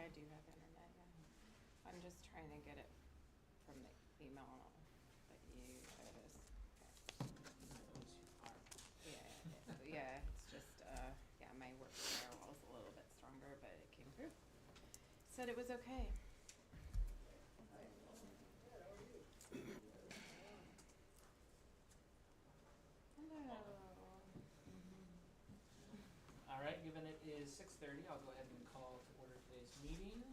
I do have internet, yeah. I'm just trying to get it from the email that you showed us. Okay. Yeah, it's just, yeah, my work firewall is a little bit stronger, but it came through. Said it was okay. Hello. All right, given it is 6:30, I'll go ahead and call to order today's meeting.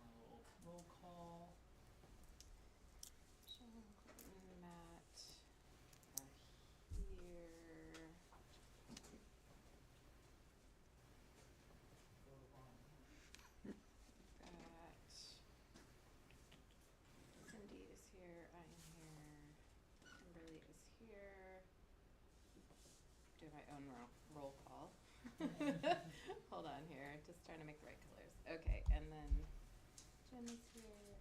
We'll do a little roll call. Sean, Clinton, Matt are here. Got Cindy is here. I am here. Kimberly is here. Do my own roll call. Hold on here. Just trying to make the right colors. Okay, and then Jen is here.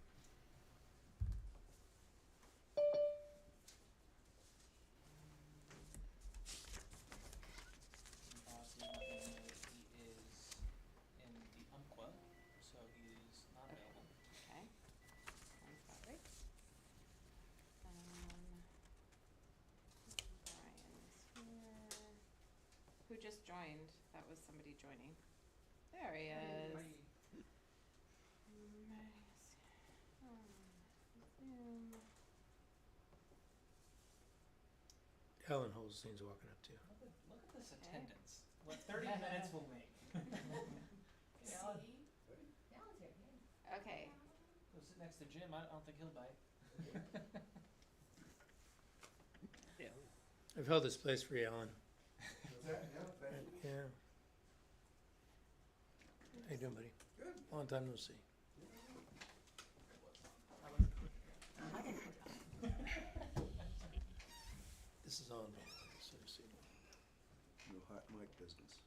Boss is letting me know that he is in the Umpqua, so he's not available. Okay. Sounds about right. Brian's here. Who just joined? That was somebody joining. There he is. Zoom. Helen Holstein's walking up too. Look at this attendance. What 30 minutes will make. Okay. Go sit next to Jim. I don't think he'll bite. Yeah. I've held this place for you, Alan. Yeah. How you doing, buddy? Good. Long time no see. This is on, so to see. No hot mic business.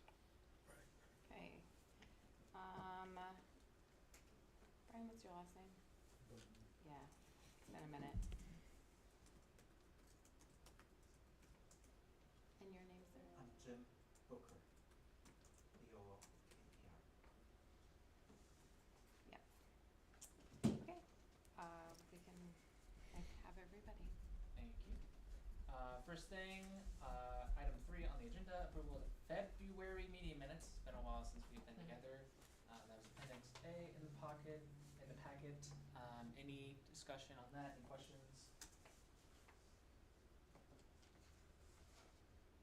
Okay. Brian, what's your last name? Yeah. It's been a minute. And your name, sir? I'm Jim Booker. B-O-O-K-E-R. Yeah. Okay. We can have everybody. Thank you. First thing, item 3 on the agenda, approval of February meeting minutes. It's been a while since we've been together. That was Appendix A in the packet. Any discussion on that? Any questions?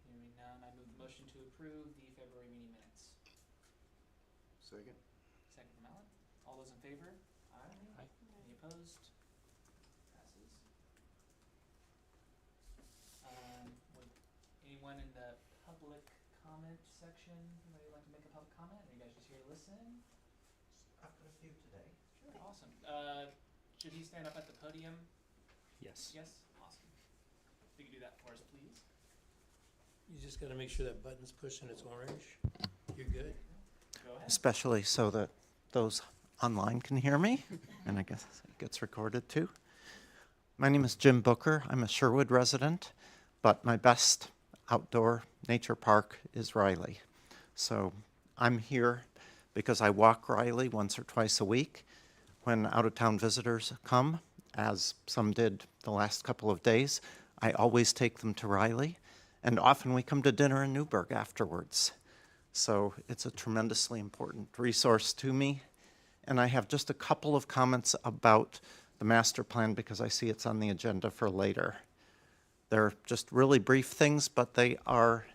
Hearing none, I move the motion to approve the February meeting minutes. Second? Second from Alan. All those in favor? Aye. Aye. Any opposed? Passes. Would anyone in the public comment section, anybody like to make a public comment? Or are you guys just here to listen? I've got a few today. Sure. Awesome. Should he stand up at the podium? Yes. Yes? Awesome. If you could do that for us, please. You just gotta make sure that button's pushed and it's orange. You're good. Go ahead. Especially so that those online can hear me, and I guess it gets recorded too. My name is Jim Booker. I'm a Sherwood resident, but my best outdoor nature park is Riley. So I'm here because I walk Riley once or twice a week when out-of-town visitors come, as some did the last couple of days. I always take them to Riley, and often we come to dinner in Newburgh afterwards. So it's a tremendously important resource to me. And I have just a couple of comments about the master plan because I see it's on the agenda for later. They're just really brief things, but they are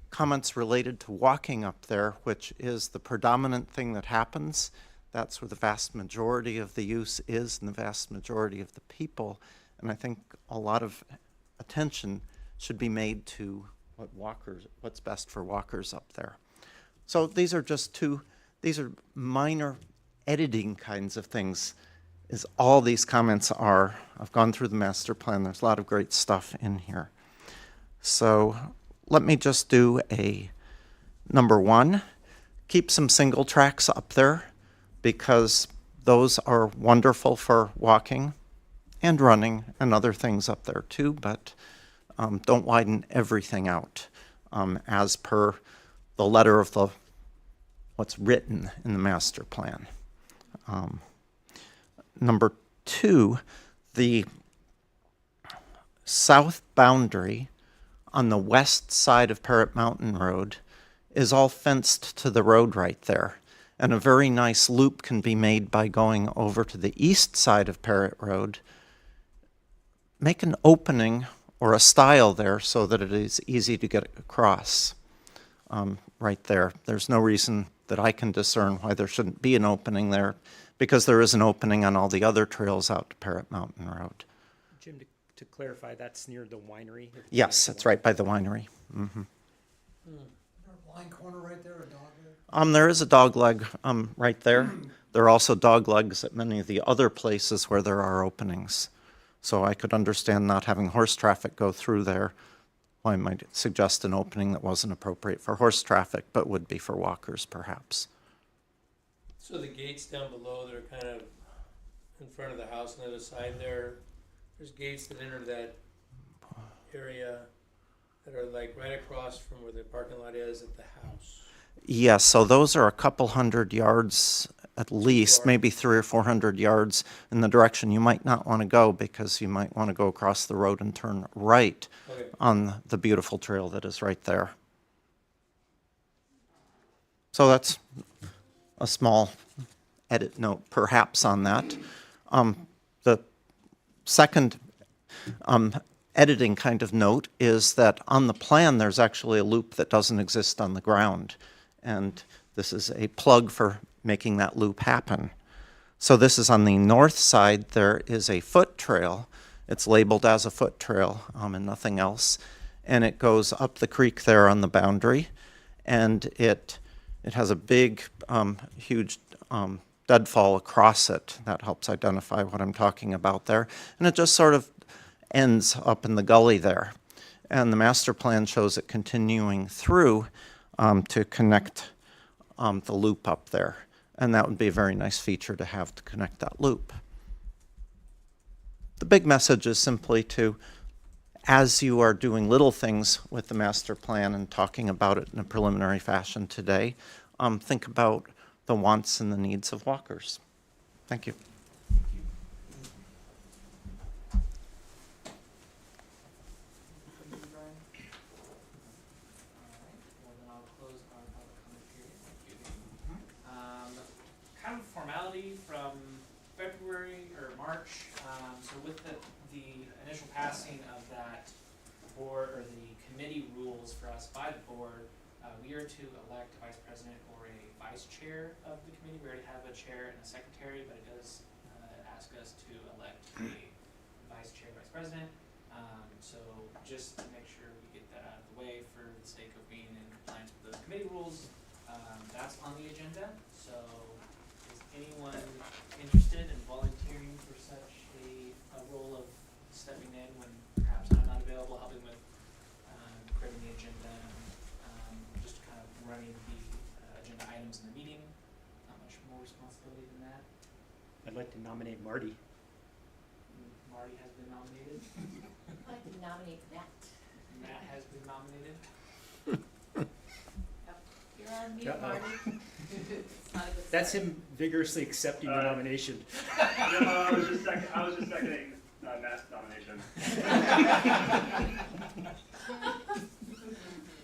comments related to walking up there, which is the predominant thing that happens. That's where the vast majority of the use is and the vast majority of the people. And I think a lot of attention should be made to what's best for walkers up there. So these are just these are minor editing kinds of things, is all these comments are. I've gone through the master plan. There's a lot of great stuff in here. So let me just do a number 1. Keep some single tracks up there because those are wonderful for walking and running and other things up there too, but don't widen everything out as per the letter of the what's written in the master plan. Number 2, the south boundary on the west side of Parrot Mountain Road is all fenced to the road right there. And a very nice loop can be made by going over to the east side of Parrot Road, make an opening or a stile there so that it is easy to get across right there. There's no reason that I can discern why there shouldn't be an opening there, because there is an opening on all the other trails out to Parrot Mountain Road. Jim, to clarify, that's near the winery? Yes, it's right by the winery. Mm-hmm. A blind corner right there, a dog leg? There is a dog leg right there. There are also dog legs at many of the other places where there are openings. So I could understand not having horse traffic go through there. Well, I might suggest an opening that wasn't appropriate for horse traffic, but would be for walkers, perhaps. So the gates down below that are kind of in front of the house on the other side there's gates that enter that area that are like right across from where the parking lot is at the house. Yes, so those are a couple hundred yards at least, maybe 300 or 400 yards in the direction you might not want to go, because you might want to go across the road and turn right on the beautiful trail that is right there. So that's a small edit note perhaps on that. The second editing kind of note is that on the plan there's actually a loop that doesn't exist on the ground, and this is a plug for making that loop happen. So this is on the north side. There is a foot trail. It's labeled as a foot trail and nothing else, and it goes up the creek there on the boundary, and it has a big huge deadfall across it. That helps identify what I'm talking about there. And it just sort of ends up in the gully there. And the master plan shows it continuing through to connect the loop up there. And that would be a very nice feature to have to connect that loop. The big message is simply to, as you are doing little things with the master plan and talking about it in a preliminary fashion today, think about the wants and the needs of walkers. Thank you. Kind of formality from February or March. So with the initial passing of that board or the committee rules for us by the board, we are to elect a vice president or a vice chair of the committee. We already have a chair and a secretary, but it does ask us to elect a vice chair, vice president. So just to make sure we get that out of the way for the sake of being in compliance with those committee rules, that's on the agenda. So is anyone interested in volunteering for such a role of stepping in when perhaps I'm not available, helping with creating the agenda, just kind of running the agenda items in the meeting? Not much more responsibility than that. I'd like to nominate Marty. Marty has been nominated. I'd like to nominate Matt. Matt has been nominated. You're on mute, Uh-oh. Marty. It's not a good That's start. him vigorously accepting the nomination. No, I was just seconding Matt's nomination.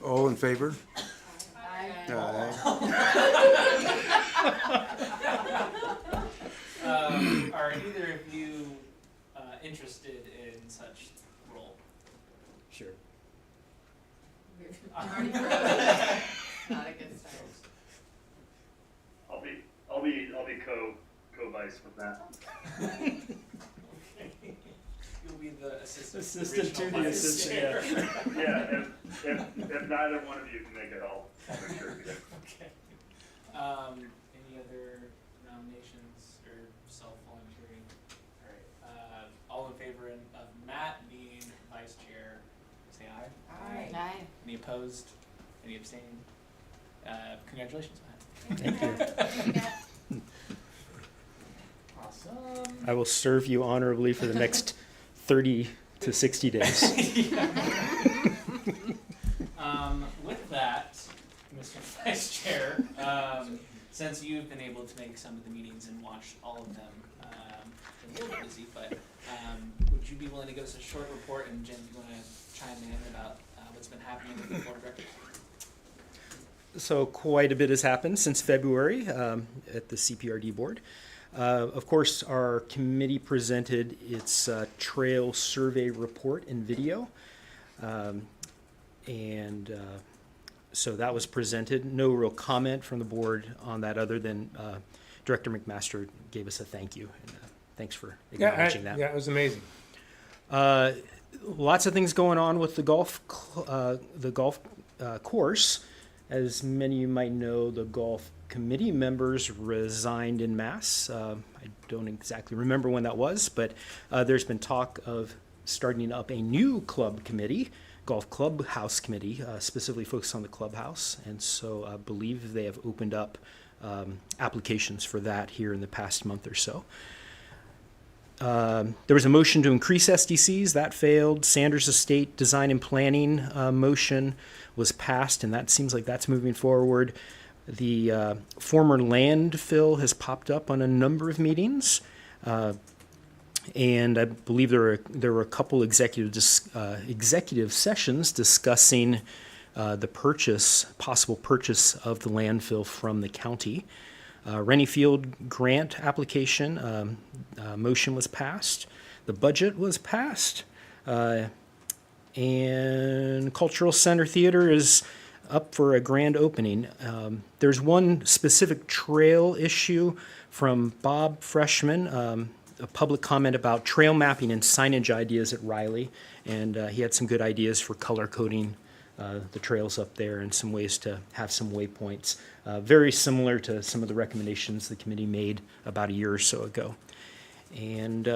All in favor? Aye. Are either of you interested in such role? Sure. Already froze. Not a good start. I'll be co-vice with Matt. Okay. You'll be the assistant Assistant to regional the vice assistant, chair. Yeah, if neither one of you can make it, I'll make sure to be there. Okay. Any other nominations or self-volunteering? All right. All in favor of Matt being vice chair, say aye. Aye. Aye. Any opposed? Any abstaining? Congratulations, Matt. Thank you. Matt. Awesome. I will serve you honorably for the next 30 to 60 days. With that, Mr. Vice Chair, Since you've been able to make some of the meetings and watch all of them, been a little bit busy, but would you be willing to give us a short report? And Jim, you want to chime in about what's been happening with the board of directors? So quite a bit has happened since February at the CPRD board. Of course, our committee presented its trail survey report in video. So that was presented. No real comment from the board on that other than Director McMaster gave us a thank you. And, thanks for acknowledging that. Yeah, it was amazing. Lots of things going on with the golf course. As many of you might know, the golf committee members resigned en masse. I don't exactly remember when that was, but there's been talk of starting up a new club committee, golf clubhouse committee, specifically focused on the clubhouse. And so I believe they have opened up applications for that here in the past month or so. There was a motion to increase SDCs. That failed. Sanders Estate Design and Planning motion was passed, and that seems like that's moving forward. The former landfill has popped up on a number of meetings, and I believe there were a couple executive sessions discussing the possible purchase of the landfill from the county. Rennie Field grant application motion was passed. The budget was passed. And Cultural Center Theater is up for a grand opening. There's one specific trail issue from Bob Freshman, a public comment about trail mapping and signage ideas at Riley. And he had some good ideas for color coding the trails up there and some ways to have some waypoints. Very similar to some of the recommendations the committee made about a year or so ago. And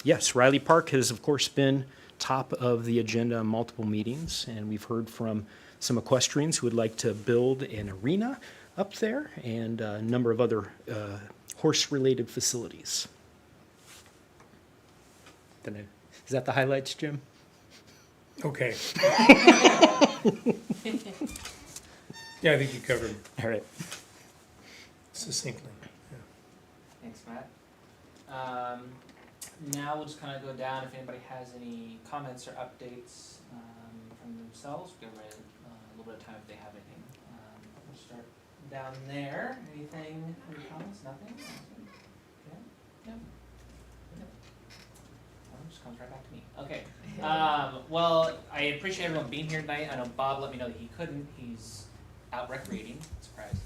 yes, Riley Park has, of course, been top of the agenda on multiple meetings, and we've heard from some equestrians who would like to build an arena up there and a number of other horse-related facilities. Is that the highlights, Jim? Okay. Yeah, I think you covered it All right. succinctly. Yeah. Thanks, Matt. Now we'll just kind of go down if anybody has any comments or updates from themselves. Give away a little bit of time if they have anything. We'll start down there. Anything? Any comments? Nothing? Yeah? No? No. Oh, it just comes right back to me. Okay. Well, I appreciate everyone being here tonight. I know Bob let me know that he couldn't. He's out recreating. Surprise.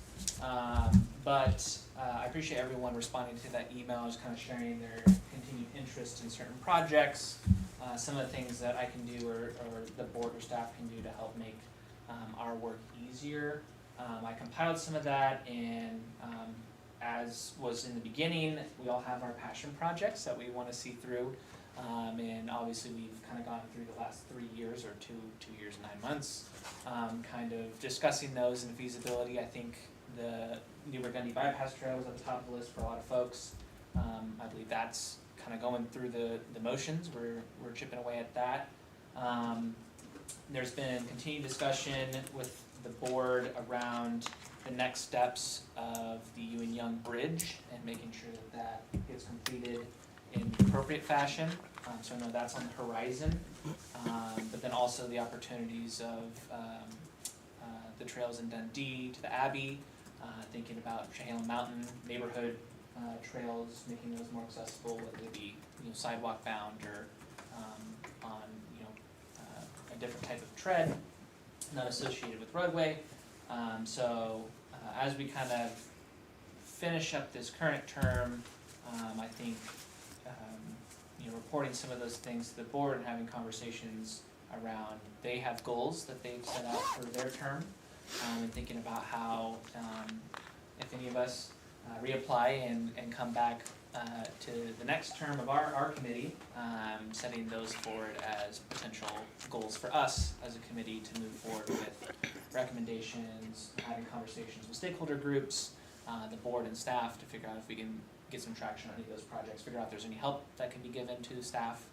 But I appreciate everyone responding to that email, just kind of sharing their continued interest in certain projects, some of the things that I can do or the board or staff can do to help make our work easier. I compiled some of that, and as was in the beginning, we all have our passion projects that we want to see through. And obviously we've kind of gone through the last 3 years or two years and 9 months, kind of discussing those and feasibility. I think the New Burgundy Bypass Trail was at the top of the list for a lot of folks. I believe that's kind of going through the motions. We're chipping away at that. There's been continued discussion with the board around the next steps of the Ewan Young Bridge and making sure that gets completed in appropriate fashion. So I know that's on the horizon. But then also the opportunities of the trails in Dundee to the Abbey, thinking about Chehalem Mountain neighborhood trails, making those more accessible, whether they be sidewalk bound or on a different type of tread, not associated with roadway. So as we kind of finish up this current term, I think reporting some of those things to the board and having conversations around, they have goals that they've set out for their term, and thinking about how, if any of us reapply and come back to the next term of our committee, setting those forward as potential goals for us as a committee to move forward with recommendations, having conversations with stakeholder groups, the board and staff to figure out if we can get some traction on any of those projects, figure out if there's any help that can be given to the staff,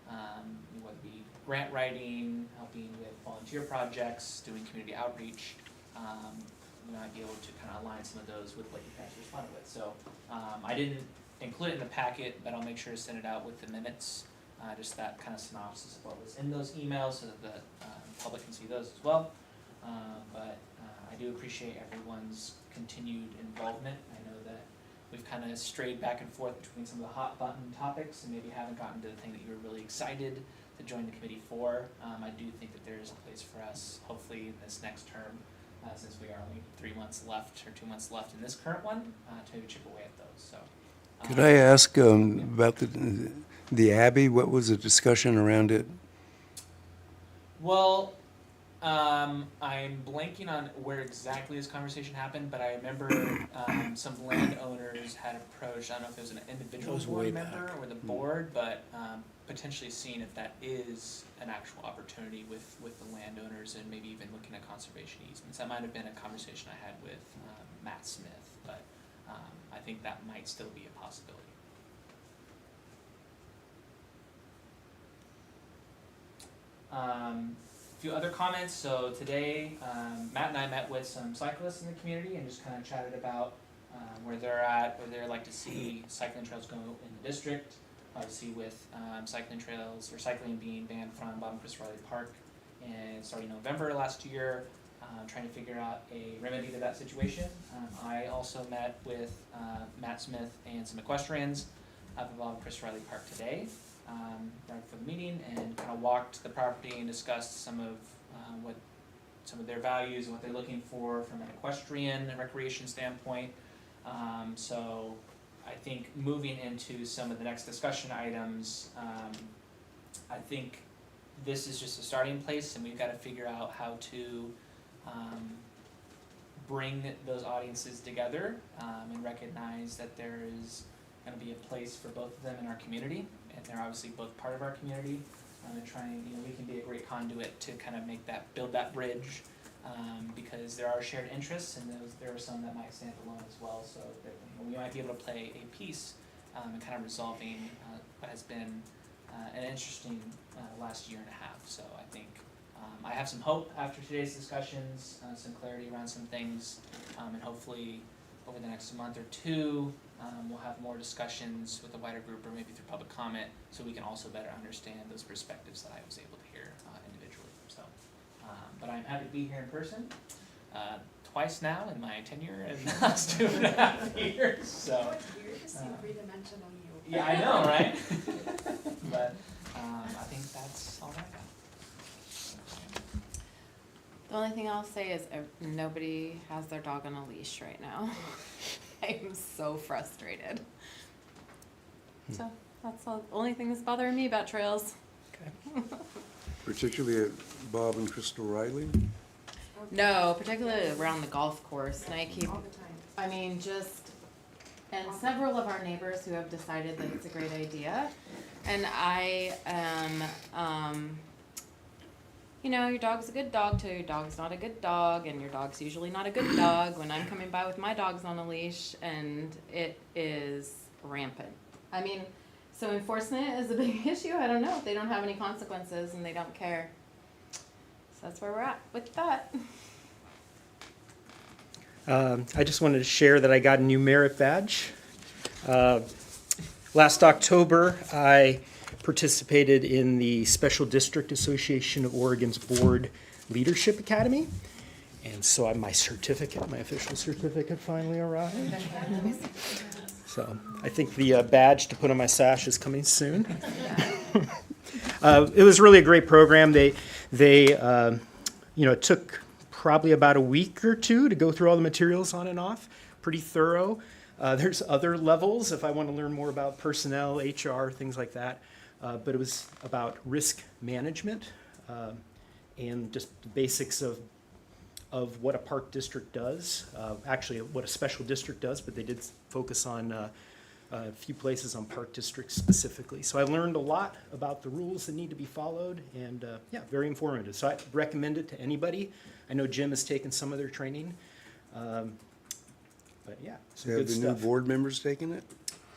whether it be grant writing, helping with volunteer projects, doing community outreach, we might be able to kind of align some of those with what you guys responded with. So I didn't include it in the packet, but I'll make sure to send it out with the minutes, just that kind of synopsis of what was in those emails so that the public can see those as well. But I do appreciate everyone's continued involvement. I know that we've kind of strayed back and forth between some of the hot button topics and maybe haven't gotten to the thing that you were really excited to join the committee for. I do think that there is a place for us, hopefully in this next term, since we are only 3 months left or 2 months left in this current one, to maybe chip away at those. So, Could I ask about the Abbey? What was the discussion around it? Well, I'm blanking on where exactly this conversation happened, but I remember some landowners had approached, I don't know if it was an individual Goes board way member back. or the board, but potentially seeing if that is an actual opportunity with the landowners and maybe even looking at conservation easements. That might have been a conversation I had with Matt Smith, but I think that might still be a possibility. A few other comments. So today, Matt and I met with some cyclists in the community and just kind of chatted about where they're at, where they'd like to see cycling trails go in the district. Obviously with cycling trails, or cycling being banned from Bob and Chris Riley Park in starting November last year, trying to figure out a remedy to that situation. I also met with Matt Smith and some equestrians up at Bob and Chris Riley Park today, right before the meeting, and kind of walked the property and discussed some of what some of their values and what they're looking for from an equestrian and recreation standpoint. So I think moving into some of the next discussion items, I think this is just a starting place, and we've got to figure out how to bring those audiences together and recognize that there is going to be a place for both of them in our community, and they're obviously both part of our community. And trying, we can be a great conduit to kind of make that, build that bridge, because there are shared interests, and there are some that might stand alone as well. So that, we might be able to play a piece in kind of resolving what has been an interesting last year and a half. So I think I have some hope after today's discussions, some clarity around some things, and hopefully over the next month or two, we'll have more discussions with a wider group or maybe through public comment, so we can also better understand those perspectives that I was able to hear individually. So, but I'm happy to be here in person twice now in my tenure in the last 2.5 years. So, Weird to see three-dimensional you. yeah, I know, right? But I think that's all I got. The only thing I'll say is nobody has their dog on a leash right now. I'm so frustrated. So that's the only thing that's bothering me about trails. Particularly at Bob and Crystal Riley? No, particularly around the golf course. And I keep, All the time. I mean, and several of our neighbors who have decided that it's a great idea. And I am, your dog's a good dog till your dog's not a good dog, and your dog's usually not a good dog when I'm coming by with my dogs on a leash, and it is rampant. I mean, so enforcement is a big issue. I don't know if they don't have any consequences and they don't care. So that's where we're at with that. I just wanted to share that I got a new merit badge. Last October, I participated in the Special District Association of Oregon's Board Leadership Academy. And so my official certificate finally arrived. So I think the badge to put on my sash is coming soon. It was really a great program. They it took probably about a week or two to go through all the materials on and off. Pretty thorough. There's other levels if I want to learn more about personnel, HR, things like that. But it was about risk management and just the basics of what a park district does. Actually, what a special district does, but they did focus on a few places on park districts specifically. So I learned a lot about the rules that need to be followed, and very informative. So I recommend it to anybody. I know Jim has taken some of their training, but yeah, some Have good the stuff. new board members taken it?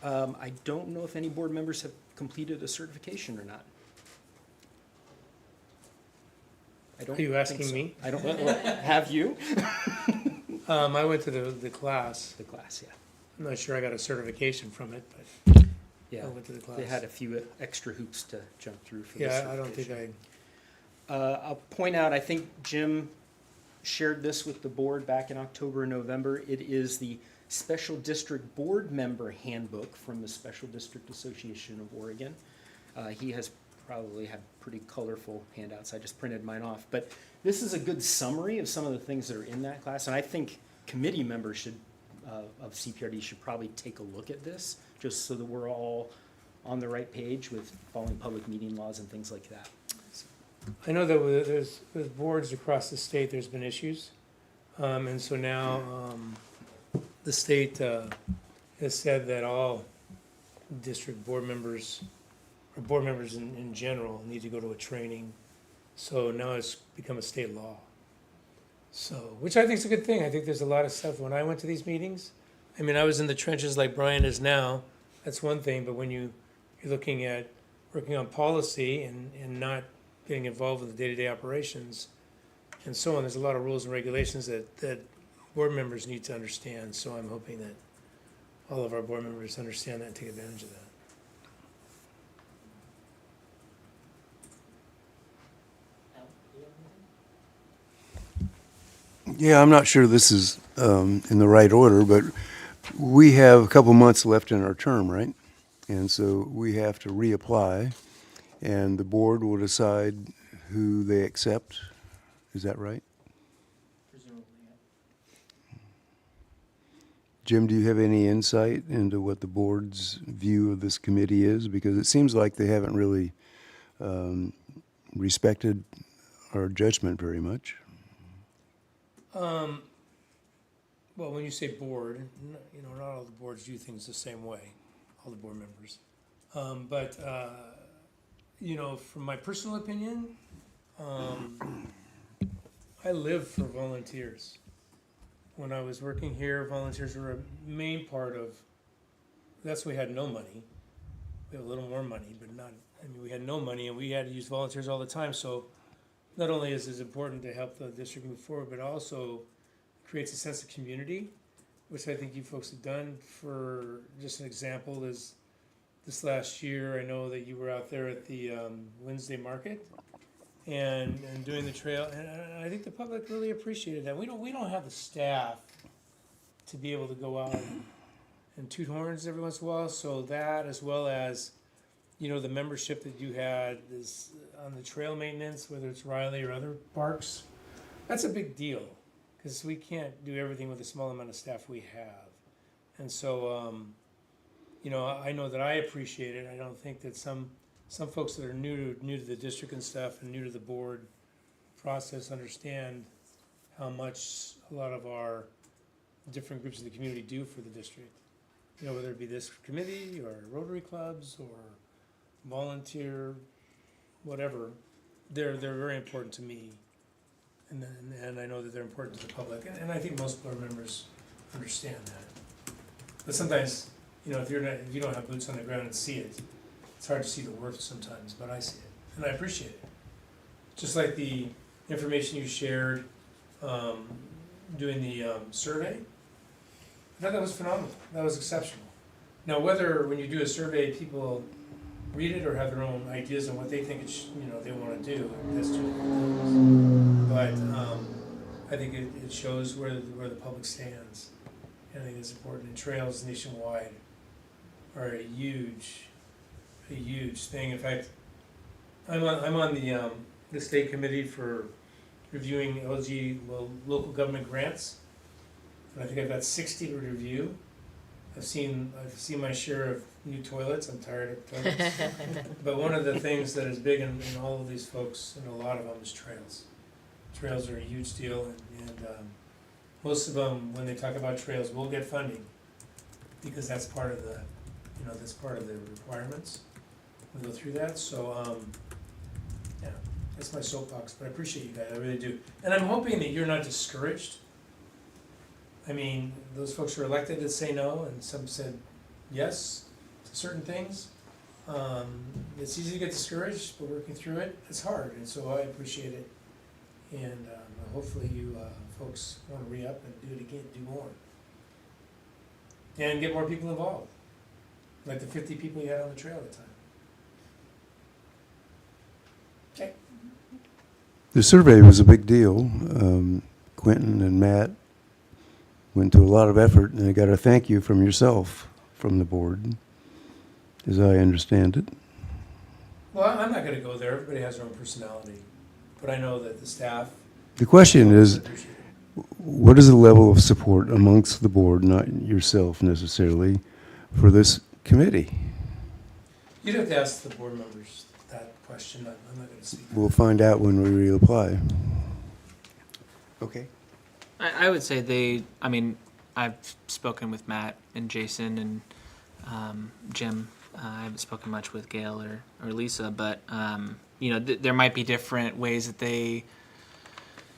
I don't know if any board members have completed a certification or not. I don't Are you think asking so. me? I don't. Have you? I went to the class. The class, yeah. I'm not sure I got a certification from it, but Yeah, I went to the class. they had a few extra hoops to jump through for Yeah, this. I don't think I'll point out, I think Jim shared this with the board back in October and November. It is the Special District Board Member Handbook from the Special District Association of Oregon. He has probably had pretty colorful handouts. I just printed mine off. But this is a good summary of some of the things that are in that class. And I think committee members should, of CPRD should probably take a look at this, just so that we're all on the right page with following public meeting laws and things like that. I know that with boards across the state, there's been issues. And so now the state has said that all district board members, or board members in general, need to go to a training. So now it's become a state law. So, which I think is a good thing. I think there's a lot of stuff. When I went to these meetings, I mean, I was in the trenches like Brian is now. That's one thing. But when you're looking at working on policy and not getting involved with the day-to-day operations and so on, there's a lot of rules and regulations that board members need to understand. So I'm hoping that all of our board members understand that and take advantage of that. Al, do you have anything? Yeah, I'm not sure this is in the right order, but we have a couple months left in our term, right? And so we have to reapply, and the board will decide who they accept. Is that right? Presumably, yeah. Jim, do you have any insight into what the board's view of this committee is? Because it seems like they haven't really respected our judgment very much. Well, when you say board, not all the boards do things the same way, all the board members. But from my personal opinion, I live for volunteers. When I was working here, volunteers were a main part of, that's when we had no money. We have a little more money, but we had no money and we had to use volunteers all the time. So not only is it important to help the district move forward, but also creates a sense of community, which I think you folks have done. For just an example is this last year, I know that you were out there at the Wednesday market and doing the trail, and I think the public really appreciated that. We don't have the staff to be able to go out and toot horns every once in a while, so that, as well as the membership that you had is on the trail maintenance, whether it's Riley or other parks, that's a big deal because we can't do everything with the small amount of staff we have. And so, I know that I appreciate it. I don't think that some folks that are new to the district and stuff and new to the board process understand how much a lot of our different groups of the community do for the district. Whether it be this committee or Rotary clubs or volunteer, whatever, they're very important to me. And I know that they're important to the public, and I think most board members understand that. But sometimes, if you don't have boots on the ground and see it, it's hard to see the worth sometimes, but I see it, and I appreciate it. Just like the information you shared doing the survey, I thought that was phenomenal. That was exceptional. Now, whether when you do a survey, people read it or have their own ideas on what they think they want to do, that's two different things. But I think it shows where the public stands, and I think it's important. And trails nationwide are a huge thing. In fact, I'm on the state committee for reviewing local government grants, and I think I've got 60 to review. I've seen my share of new toilets. I'm tired of toilets. But one of the things that is big in all of these folks, and a lot of them, is trails. Trails are a huge deal, and most of them, when they talk about trails, will get funding because that's part of the requirements. We go through that. So that's my soapbox. But I appreciate you guys. I really do, and I'm hoping that you're not discouraged. I mean, those folks who are elected that say no, and some said yes to certain things. It's easy to get discouraged, but working through it, it's hard, and so I appreciate it. And hopefully you folks wanna re-up and do it again, do more. And get more people involved, like the 50 people you had on the trail at the time. Okay. The survey was a big deal. Quentin and Matt went to a lot of effort, and I got a thank you from yourself, from the board, as I understand it. Well, I'm not gonna go there, everybody has their own personality, but I know that the staff. The question is, appreciate it. what is the level of support amongst the board, not yourself necessarily, for this committee? You'd have to ask the board members that question, I'm not gonna speak. We'll find out when we reapply. Okay. I would say I've spoken with Matt and Jason and Jim. I haven't spoken much with Gail or Lisa, but there might be different ways that they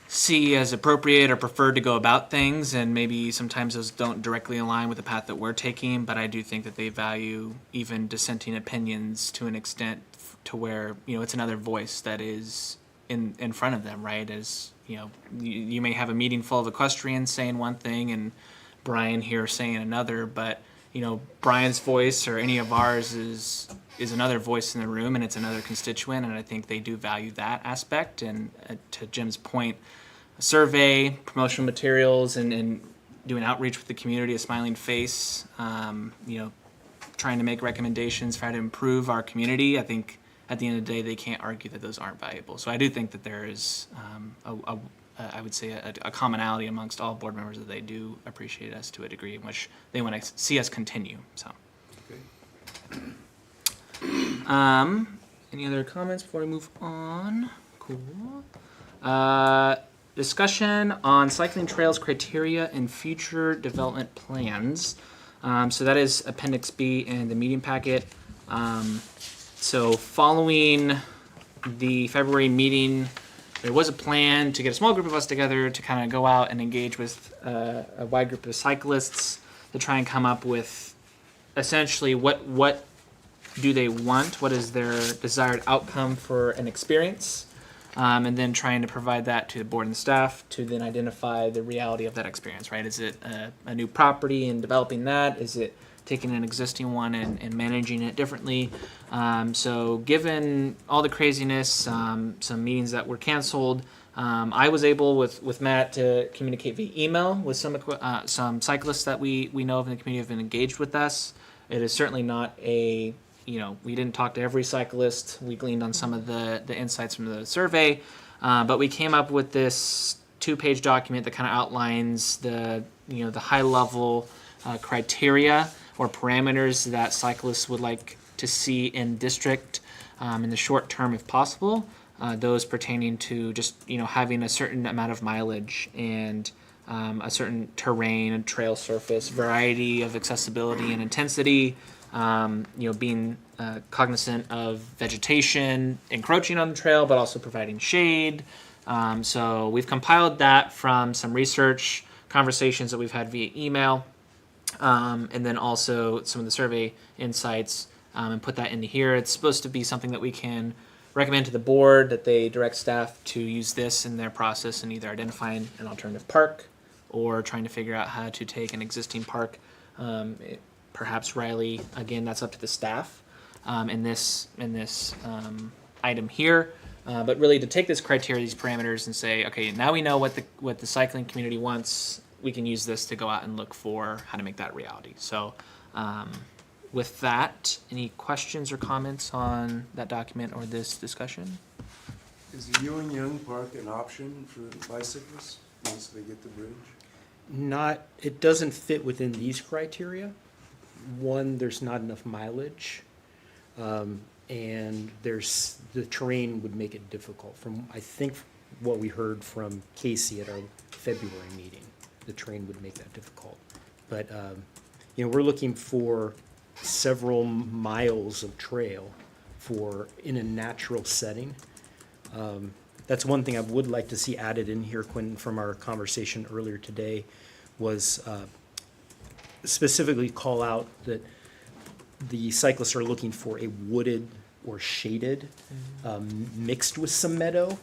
see as appropriate or preferred to go about things, and maybe sometimes those don't directly align with the path that we're taking, but I do think that they value even dissenting opinions to an extent to where, it's another voice that is in front of them, right? As, you may have a meeting full of equestrians saying one thing and Brian here saying another, but, Brian's voice or any of ours is another voice in the room, and it's another constituent, and I think they do value that aspect. And to Jim's point, a survey, promotional materials, and doing outreach with the community, a smiling face, trying to make recommendations, try to improve our community. I think at the end of the day, they can't argue that those aren't valuable. So I do think that there is, I would say, a commonality amongst all board members that they do appreciate us to a degree in which they want to see us continue. So. Any other comments before we move on? Cool. Discussion on cycling trails criteria and future development plans. So that is Appendix B in the meeting packet. So following the February meeting, there was a plan to get a small group of us together to kind of go out and engage with a wide group of cyclists to try and come up with essentially what do they want, what is their desired outcome for an experience, and then trying to provide that to the board and staff to then identify the reality of that experience, right? Is it a new property and developing that? Is it taking an existing one and managing it differently? So given all the craziness, some meetings that were canceled, I was able with Matt to communicate via email with some cyclists that we know of in the community have been engaged with us. It is certainly not we didn't talk to every cyclist. We gleaned on some of the insights from the survey, but we came up with this 2-page document that kind of outlines the high level criteria or parameters that cyclists would like to see in district in the short term if possible. Those pertaining to just having a certain amount of mileage and a certain terrain and trail surface, variety of accessibility and intensity, being cognizant of vegetation encroaching on the trail, but also providing shade. So we've compiled that from some research conversations that we've had via email, and then also some of the survey insights, and put that into here. It's supposed to be something that we can recommend to the board, that they direct staff to use this in their process in either identifying an alternative park or trying to figure out how to take an existing park. Perhaps Riley, again, that's up to the staff in this item here. But really to take this criteria, these parameters, and say, okay, now we know what the cycling community wants. We can use this to go out and look for how to make that reality. So with that, any questions or comments on that document or this discussion? Is the Ewing Park an option for bicyclists once they get the bridge? It doesn't fit within these criteria. One, there's not enough mileage, and the terrain would make it difficult. From, I think, what we heard from Casey at our February meeting, the terrain would make that difficult. But, we're looking for several miles of trail in a natural setting. That's one thing I would like to see added in here, Quentin, from our conversation earlier today, was specifically call out that the cyclists are looking for a wooded or shaded, mixed with some meadow.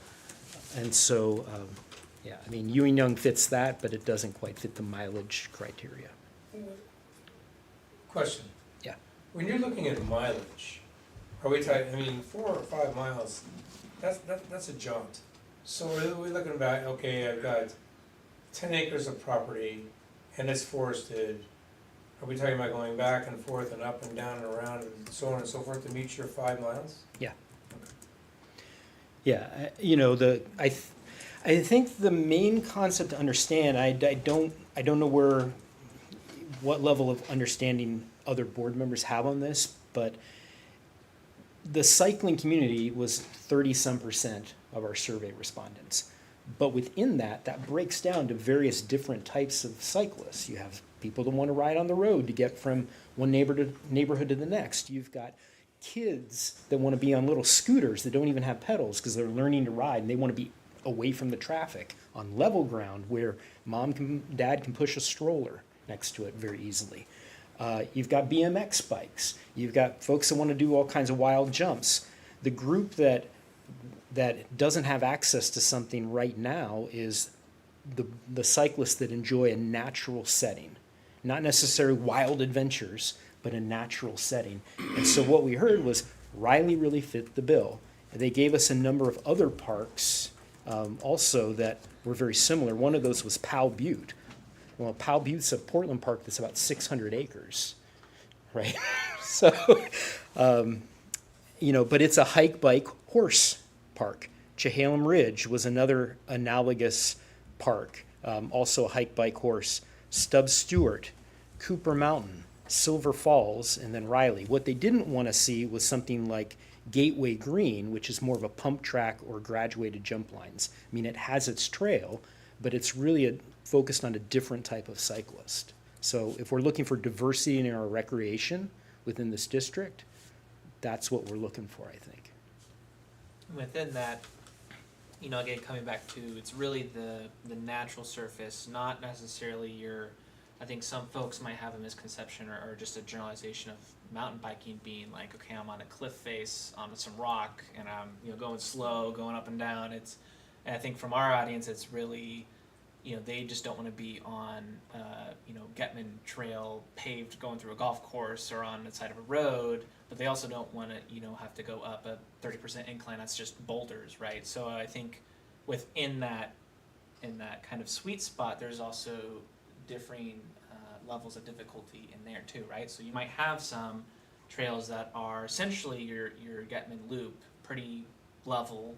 And so Yeah, I mean, Ewing Young fits that, but it doesn't quite fit the mileage criteria. Question. Yeah. When you're looking at mileage, are we talking, I mean, 4 or 5 miles, that's a jaunt. So we're looking back, okay, I've got 10 acres of property and it's forested. Are we talking about going back and forth and up and down and around and so on and so forth to meet your 5 miles? Yeah. Yeah, you know, I think the main concept to understand, I don't know what level of understanding other board members have on this, but the cycling community was 30-some% of our survey respondents. But within that breaks down to various different types of cyclists. You have people that want to ride on the road to get from one neighborhood to the next. You've got kids that want to be on little scooters that don't even have pedals because they're learning to ride and they want to be away from the traffic on level ground where dad can push a stroller next to it very easily. You've got BMX bikes. You've got folks that want to do all kinds of wild jumps. The group that doesn't have access to something right now is the cyclists that enjoy a natural setting, not necessarily wild adventures, but a natural setting. And so what we heard was Riley really fit the bill. They gave us a number of other parks also that were very similar. One of those was Powell Butte. Well, Powell Butte's a Portland park that's about 600 acres, right? So, you know, but it's a hike, bike, horse park. Chehalem Ridge was another analogous park, also a hike, bike, horse. Stubbs Stewart, Cooper Mountain, Silver Falls, and then Riley. What they didn't want to see was something like Gateway Green, which is more of a pump track or graduated jump lines. I mean, it has its trail, but it's really focused on a different type of cyclist. So if we're looking for diversity in our recreation within this district, that's what we're looking for, I think. Within that, you know, again, coming back to, it's really the natural surface, not necessarily I think some folks might have a misconception or just a generalization of mountain biking being like, okay, I'm on a cliff face on some rock and I'm, you know, going slow, going up and down. And I think from our audience, it's really, you know, they just don't want to be on, you know, Getman Trail paved going through a golf course or on the side of a road, but they also don't want to, you know, have to go up a 30% incline. That's just boulders, right? So I think within that, in that kind of sweet spot, there's also differing levels of difficulty in there too, right? So you might have some trails that are essentially your Getman Loop, pretty level,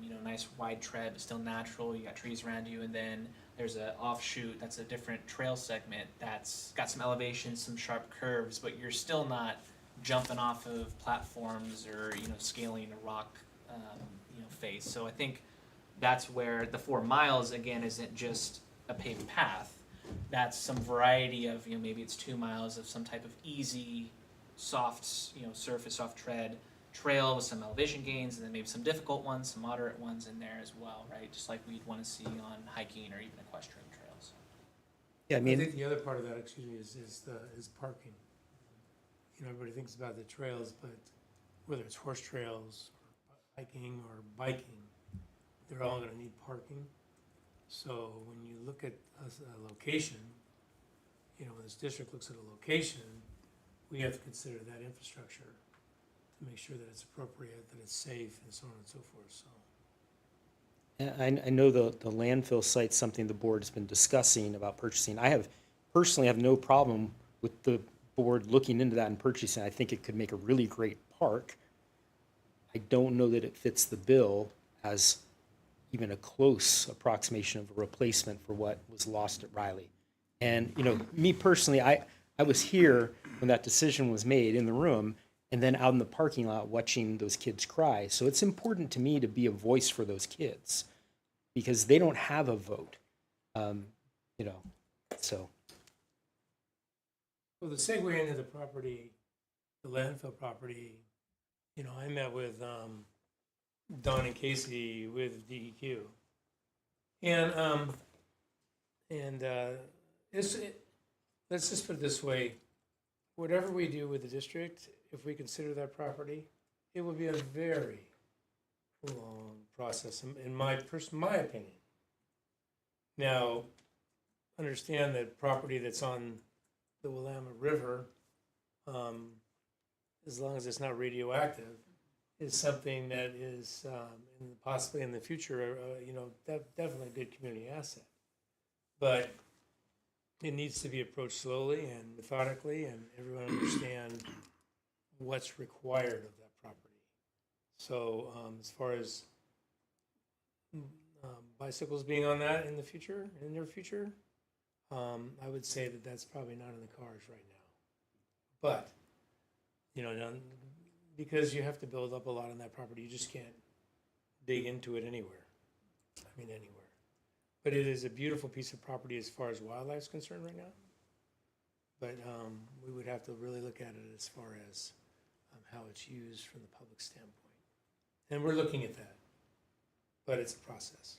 you know, nice wide tread, but still natural. You got trees around you, and then there's an offshoot that's a different trail segment that's got some elevation, some sharp curves, but you're still not jumping off of platforms or, you know, scaling a rock, you know, face. So I think that's where the 4 miles again isn't just a paved path. That's some variety of, you know, maybe it's 2 miles of some type of easy, soft, you know, surface, soft tread trail with some elevation gains, and then maybe some difficult ones, some moderate ones in there as well, right? Just like we'd want to see on hiking or even equestrian trails. Yeah, I mean, I think the other part of that, excuse me, is parking. You know, everybody thinks about the trails, but whether it's horse trails, or hiking, or biking, they're all going to need parking. So when you look at a location, you know, when this district looks at a location, we have to consider that infrastructure to make sure that it's appropriate, that it's safe, and so on and so forth. So I know the landfill site's something the board's been discussing about purchasing. I personally have no problem with the board looking into that and purchasing. I think it could make a really great park. I don't know that it fits the bill as even a close approximation of a replacement for what was lost at Riley. And, you know, me personally, I was here when that decision was made in the room, and then out in the parking lot watching those kids cry. So it's important to me to be a voice for those kids because they don't have a vote, you know, so. well, the segue into the property, the landfill property, you know, I met with Don and Casey with DEQ. And let's just put it this way. Whatever we do with the district, if we consider that property, it will be a very long process, in my opinion. Now, understand that property that's on the Willamette River, as long as it's not radioactive, is something that is possibly in the future, definitely a good community asset. But it needs to be approached slowly and methodically, and everyone understand what's required of that property. So as far as bicycles being on that in the future, in the near future, I would say that that's probably not in the cards right now. But, because you have to build up a lot on that property, you just can't dig into it anywhere. Anywhere. But it is a beautiful piece of property as far as wildlife's concerned right now. But we would have to really look at it as far as how it's used from the public standpoint. And we're looking at that. But it's a process.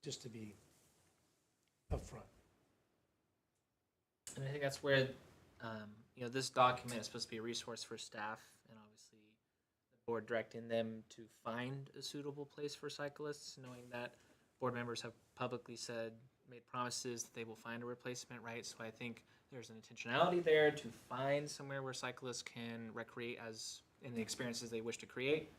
Just to be upfront. And I think that's where, this document is supposed to be a resource for staff, and obviously the board directing them to find a suitable place for cyclists, knowing that board members have publicly made promises that they will find a replacement, right? So I think there's an intentionality there to find somewhere where cyclists can recreate as in the experiences they wish to create.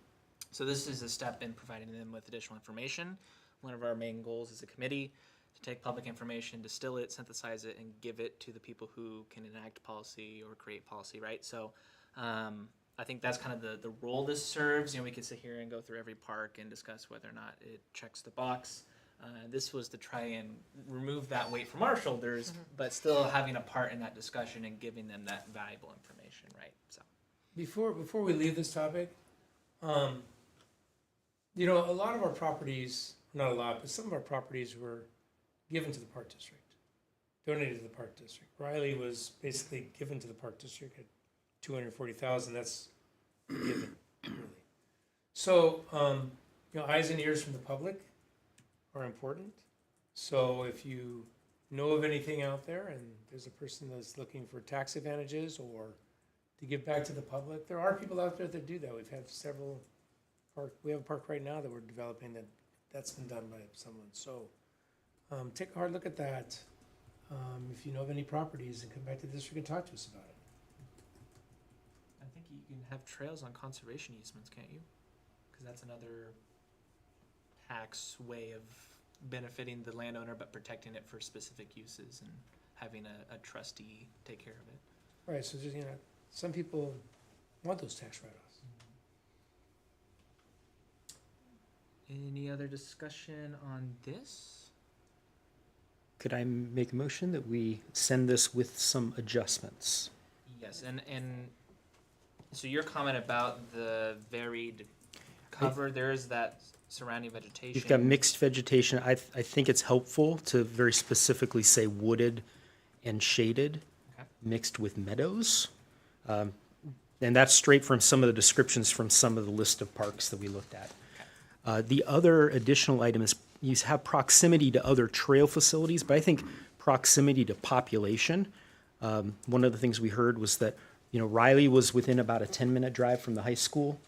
So this is a step in providing them with additional information. One of our main goals as a committee to take public information, distill it, synthesize it, and give it to the people who can enact policy or create policy, right? So I think that's kind of the role this serves. We could sit here and go through every park and discuss whether or not it checks the box. This was to try and remove that weight from our shoulders, but still having a part in that discussion and giving them that valuable information, right? So Before we leave this topic, a lot of our properties, not a lot, but some of our properties were given to the park district, donated to the park district. Riley was basically given to the park district at $240,000. That's given, really. So, eyes and ears from the public are important. So if you know of anything out there and there's a person that's looking for tax advantages or to give back to the public, there are people out there that do that. We've had several we have a park right now that we're developing that's been done by someone. So take a hard look at that. If you know of any properties, and come back to the district and talk to us about it. I think you can have trails on conservation easements, can't you? Because that's another tax way of benefiting the landowner but protecting it for specific uses and having a trustee take care of it. Right, so just, some people want those tax write-offs. Any other discussion on this? Could I make a motion that we send this with some adjustments? Yes, and so your comment about the varied cover, there is that surrounding vegetation. You've got mixed vegetation. I think it's helpful to very specifically say wooded and shaded, Okay. mixed with meadows. And that's straight from some of the descriptions from some of the list of parks that we looked at. The other additional item is you have proximity to other trail facilities, but I think proximity to population. One of the things we heard was that, Riley was within about a 10-minute drive from the high school,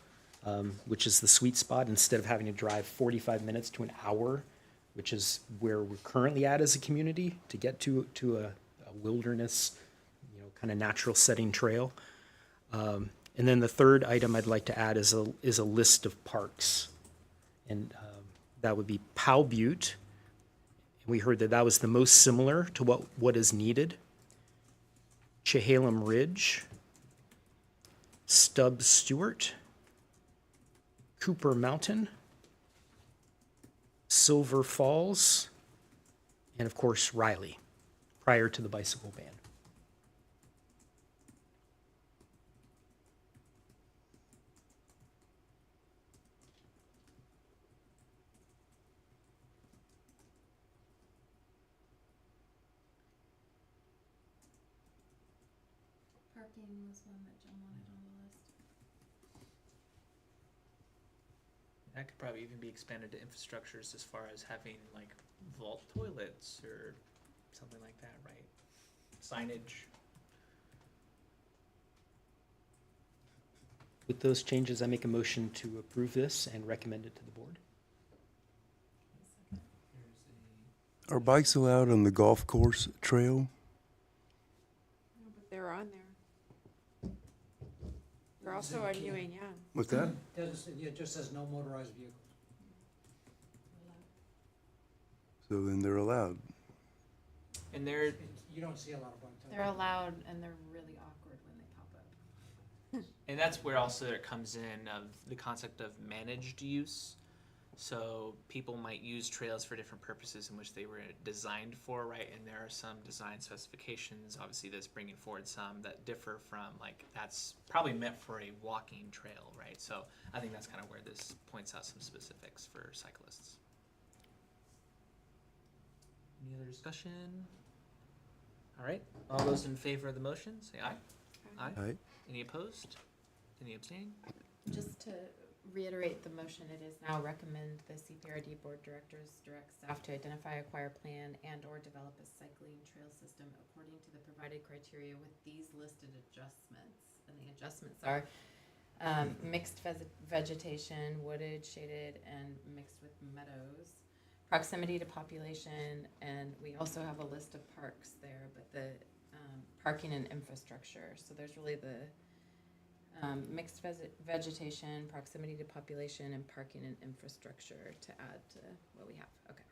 which is the sweet spot, instead of having to drive 45 minutes to an hour, which is where we're currently at as a community to get to a wilderness, kind of natural setting trail. And then the third item I'd like to add is a list of parks. And that would be Powell Butte. We heard that was the most similar to what is needed. Chehalem Ridge, Stubbs Stewart, Cooper Mountain, Silver Falls, and of course Riley, prior to the bicycle ban. Parking was one that Jim wanted on the list. That could probably even be expanded to infrastructures as far as having like vault toilets or something like that, right? Signage. With those changes, I make a motion to approve this and recommend it to the board. Are bikes allowed on the golf course trail? But they're on there. They're also on Yuan Yang. What's that? It just says no motorized vehicles. So then they're allowed. And there, You don't see a lot of bike. They're allowed, and they're really awkward when they pop up. and that's where also it comes in of the concept of managed use. So people might use trails for different purposes in which they were designed for, right? And there are some design specifications, obviously, that's bringing forward some that differ from, like, that's probably meant for a walking trail, right? So I think that's kind of where this points out some specifics for cyclists. Any other discussion? All right, all those in favor of the motion, say aye. Aye. Aye. Any opposed? Any abstain? Just to reiterate the motion, it is now recommend the CPRD board directors direct staff to identify, acquire, plan, and/or develop a cycling trail system according to the provided criteria with these listed adjustments. And the adjustments are mixed vegetation, wooded, shaded, and mixed with meadows. Proximity to population, and we also have a list of parks there, but the parking and infrastructure. So there's really the mixed vegetation, proximity to population, and parking and infrastructure to add to what we have. Okay.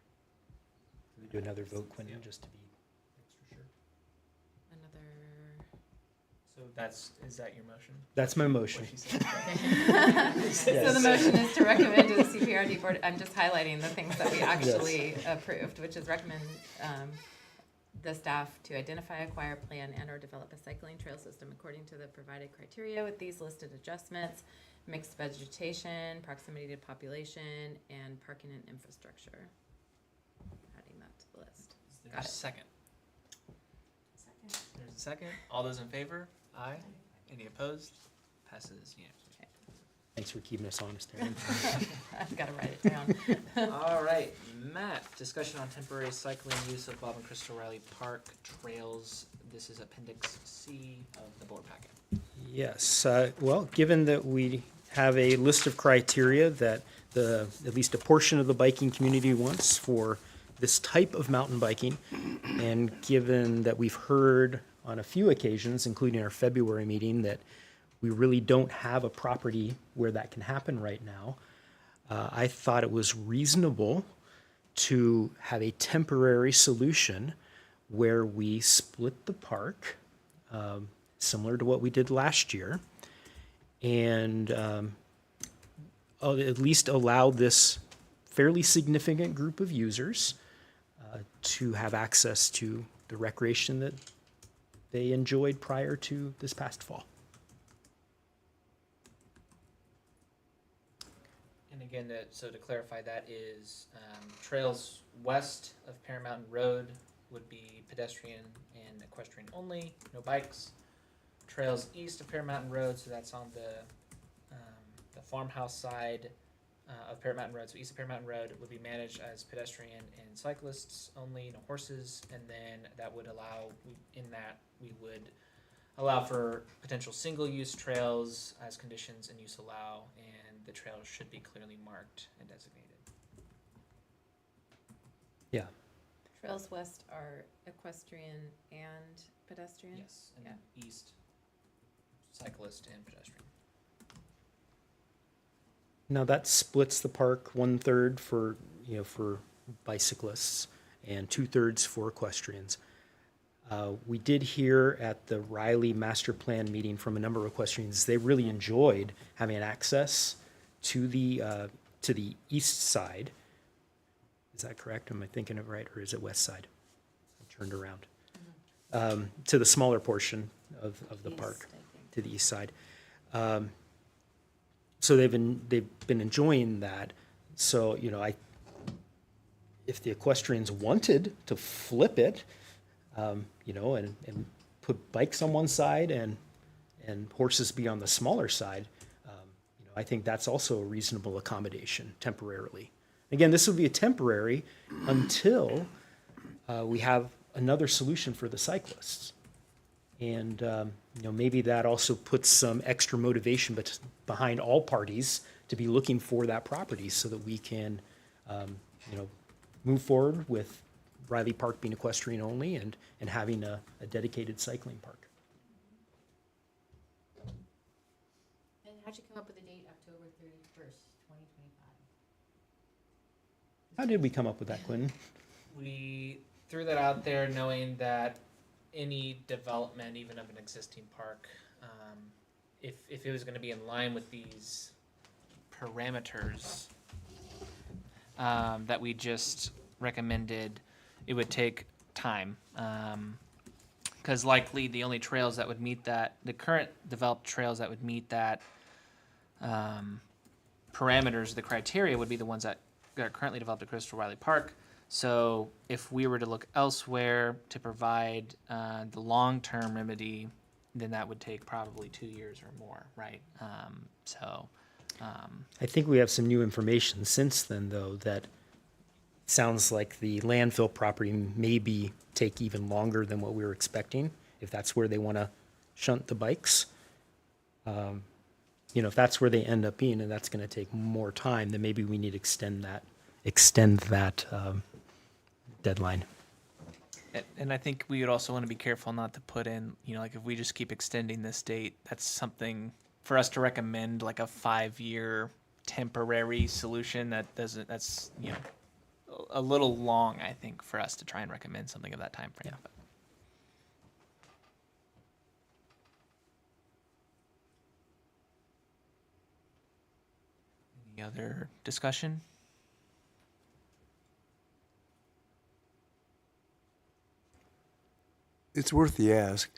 We do another vote, Quentin, just to be extra sure. Another. So is that your motion? That's my motion. What she said? So the motion is to recommend to the CPRD board, I'm just highlighting the things that we actually approved, which is recommend the staff to identify, acquire, plan, and/or develop a cycling trail system according to the provided criteria with these listed adjustments, mixed vegetation, proximity to population, and parking and infrastructure. Adding that to the list. Is there a second? There's a second. All those in favor? Aye. Any opposed? Passes unanimously. Thanks for keeping us honest, Aaron. I've got to write it down. All right, Matt, discussion on temporary cycling use of Bob and Crystal Riley Park trails. This is Appendix C of the board packet. Yes, well, given that we have a list of criteria that at least a portion of the biking community wants for this type of mountain biking, and given that we've heard on a few occasions, including our February meeting, that we really don't have a property where that can happen right now, I thought it was reasonable to have a temporary solution where we split the park, similar to what we did last year, and at least allow this fairly significant group of users to have access to the recreation that they enjoyed prior to this past fall. And again, so to clarify, that is trails west of Pear Mountain Road would be pedestrian and equestrian only, no bikes. Trails east of Pear Mountain Road, so that's on the farmhouse side of Pear Mountain Road. So east of Pear Mountain Road would be managed as pedestrian and cyclists only, no horses. And then that would allow, we would allow for potential single-use trails as conditions and use allow, and the trails should be clearly marked and designated. Yeah. Trails west are equestrian and pedestrian? Yes, and east, cyclist and pedestrian. Now that splits the park 1/3 for bicyclists and 2/3 for equestrians. We did hear at the Riley Master Plan meeting from a number of equestrians, they really enjoyed having access to the east side. Is that correct? Am I thinking of it right, or is it west side? I turned around. To the smaller portion of the park, to the east side. So they've been enjoying that. So if the equestrians wanted to flip it, and put bikes on one side and horses be on the smaller side, I think that's also a reasonable accommodation temporarily. Again, this will be a temporary until we have another solution for the cyclists. And maybe that also puts some extra motivation behind all parties to be looking for that property so that we can move forward with Riley Park being equestrian only and having a dedicated cycling park. And how'd you come up with the date, October 31st, 2025? How did we come up with that, Quinn? We threw that out there knowing that any development, even of an existing park, if it was going to be in line with these parameters that we just recommended, it would take time. Because likely the only trails that would meet that, the current developed trails that would meet that parameters, the criteria would be the ones that are currently developed at Crystal Riley Park. So if we were to look elsewhere to provide the long-term remedy, then that would take probably 2 years or more, right? I think we have some new information since then, though, that sounds like the landfill property maybe take even longer than what we were expecting, if that's where they want to shunt the bikes. If that's where they end up being and that's going to take more time, then maybe we need to extend that deadline. And I think we would also want to be careful not to put in, like if we just keep extending this date, that's something for us to recommend, like a 5-year temporary solution that's a little long, I think, for us to try and recommend something of that time frame. Yeah. Any other discussion? It's worth the ask.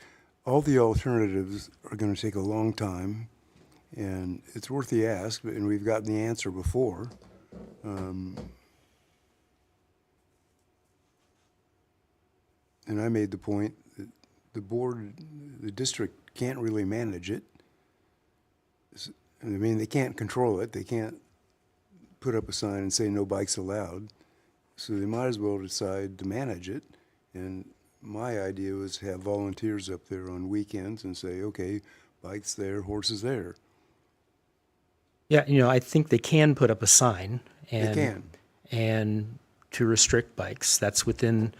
All the alternatives are going to take a long time, and it's worth the ask, and we've gotten the answer before. And I made the point that the district can't really manage it. I mean, they can't control it. They can't put up a sign and say no bikes allowed. So they might as well decide to manage it. And my idea was to have volunteers up there on weekends and say, okay, bikes there, horses there. Yeah, I think they can put up a sign They and to restrict bikes. That's within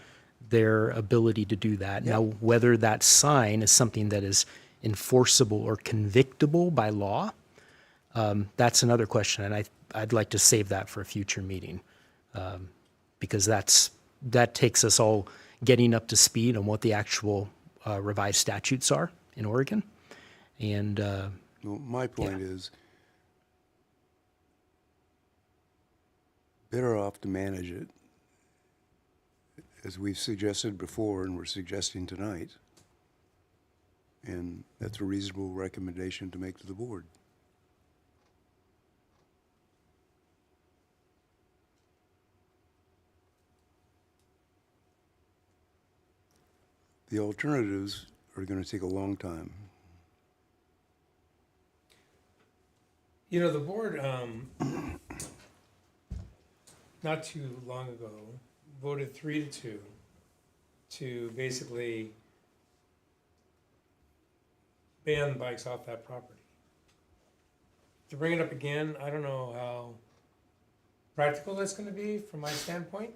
their ability to do that. Yep. Now, whether that sign is something that is enforceable or convictable by law, that's another question, and I'd like to save that for a future meeting, because that takes us all getting up to speed on what the actual revised statutes are in Oregon. And Well, my point is, better off to manage it, as we've suggested before and we're suggesting tonight. And that's a reasonable recommendation to make to the board. The alternatives are going to take a long time. The board, not too long ago, voted 3-2 to basically ban bikes off that property. To bring it up again, I don't know how practical that's going to be from my standpoint,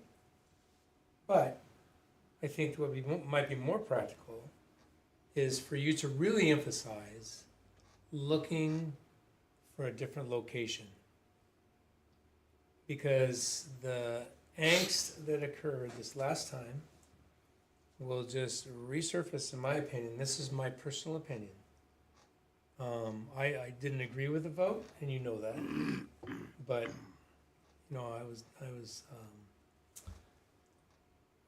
but I think what might be more practical is for you to really emphasize looking for a different location. Because the angst that occurred this last time will just resurface, in my opinion. This is my personal opinion. I didn't agree with the vote, and you know that. But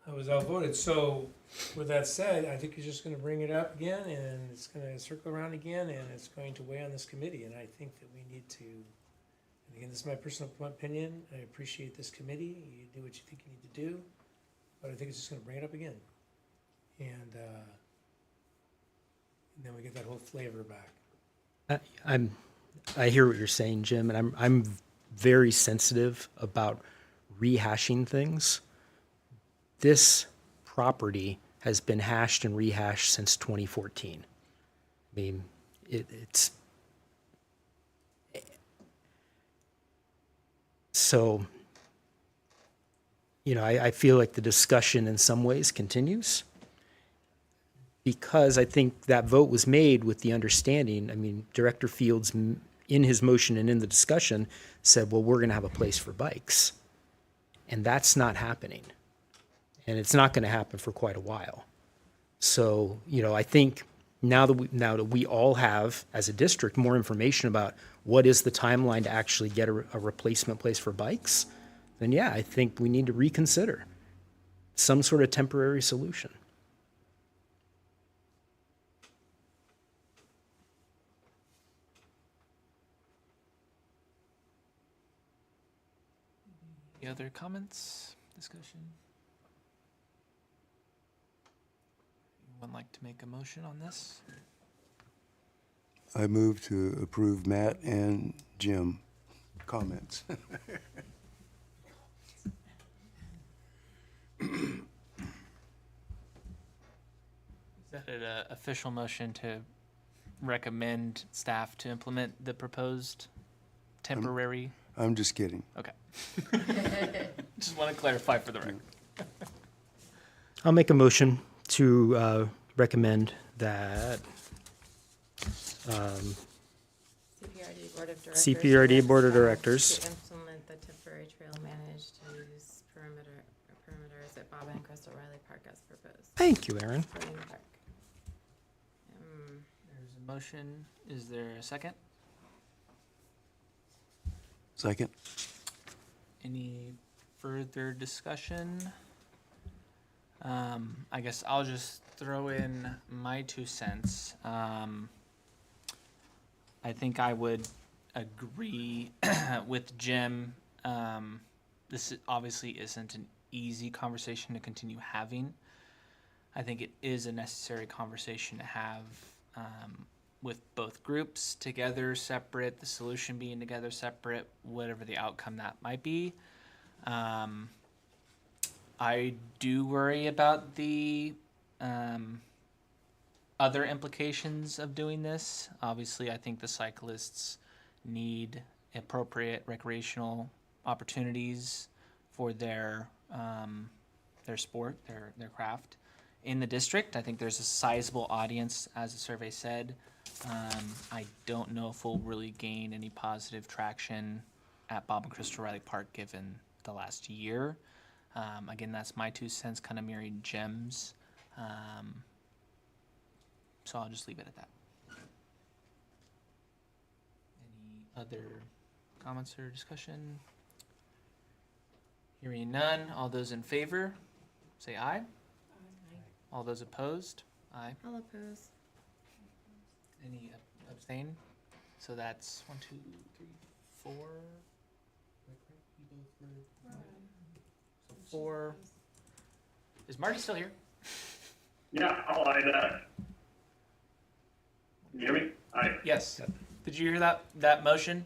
I was outvoted. So with that said, I think you're just going to bring it up again, and it's going to circle around again, and it's going to weigh on this committee. And I think that we need to. And again, this is my personal opinion. I appreciate this committee. You do what you think you need to do, but I think it's just going to bring it up again, and then we get that whole flavor back. I hear what you're saying, Jim, and I'm very sensitive about rehashing things. This property has been hashed and rehashed since 2014. I mean, it's so I feel like the discussion in some ways continues because I think that vote was made with the understanding, I mean, Director Fields in his motion and in the discussion said, well, we're going to have a place for bikes. And that's not happening. And it's not going to happen for quite a while. So, I think now that we all have, as a district, more information about what is the timeline to actually get a replacement place for bikes, then yeah, I think we need to reconsider some sort of temporary solution. Any other comments, discussion? Anyone like to make a motion on this? I move to approve Matt and Jim comments. Is that an official motion to recommend staff to implement the proposed temporary? I'm just kidding. Okay. Just want to clarify for the record. I'll make a motion to recommend that CPRD Board of Directors. CPRD Board of Directors To implement the temporary trail managed to use perimeters at Bob and Crystal Riley Park as proposed. Thank you, Aaron. For Luna Park. There's a motion. Is there a second? Second? Any further discussion? I guess I'll just throw in my 2 cents. I think I would agree with Jim. This obviously isn't an easy conversation to continue having. I think it is a necessary conversation to have with both groups together, separate, the solution being together, separate, whatever the outcome that might be. I do worry about the other implications of doing this. Obviously, I think the cyclists need appropriate recreational opportunities for their sport, their craft in the district. I think there's a sizable audience, as the survey said. I don't know if we'll really gain any positive traction at Bob and Crystal Riley Park given the last year. Again, that's my 2 cents, kind of mirroring Jim's. So I'll just leave it at that. Any other comments or discussion? Hearing none, all those in favor, say aye. All those opposed, aye. I'll oppose. Any abstain? So that's 1, 2, 3, 4. So 4. Is Marty still here? Yeah, I'll add that. Can you hear me? Aye. Yes. Did you hear that motion?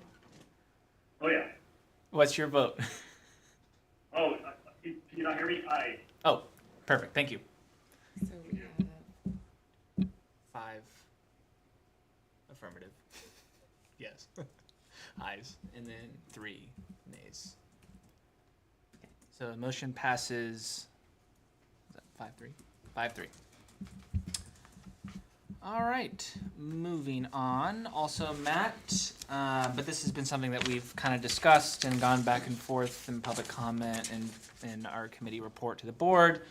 Oh, yeah. What's your vote? Oh, can you not hear me? Aye. Oh, perfect. Thank you. So we have 5 affirmative. Yes. Ayes. And then 3 nays. So the motion passes. Is that 5-3? 5-3. All right, moving on. Also, Matt, but this has been something that we've kind of discussed and gone back and forth in public comment and in our committee report to the board.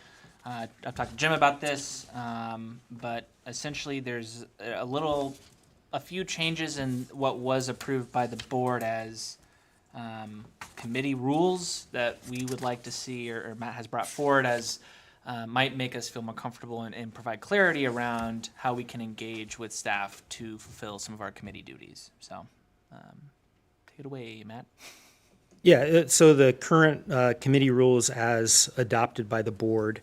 I've talked to Jim about this, but essentially there's a few changes in what was approved by the board as committee rules that we would like to see, or Matt has brought forward as might make us feel more comfortable and provide clarity around how we can engage with staff to fulfill some of our committee duties. So take it away, Matt. Yeah, so the current committee rules as adopted by the board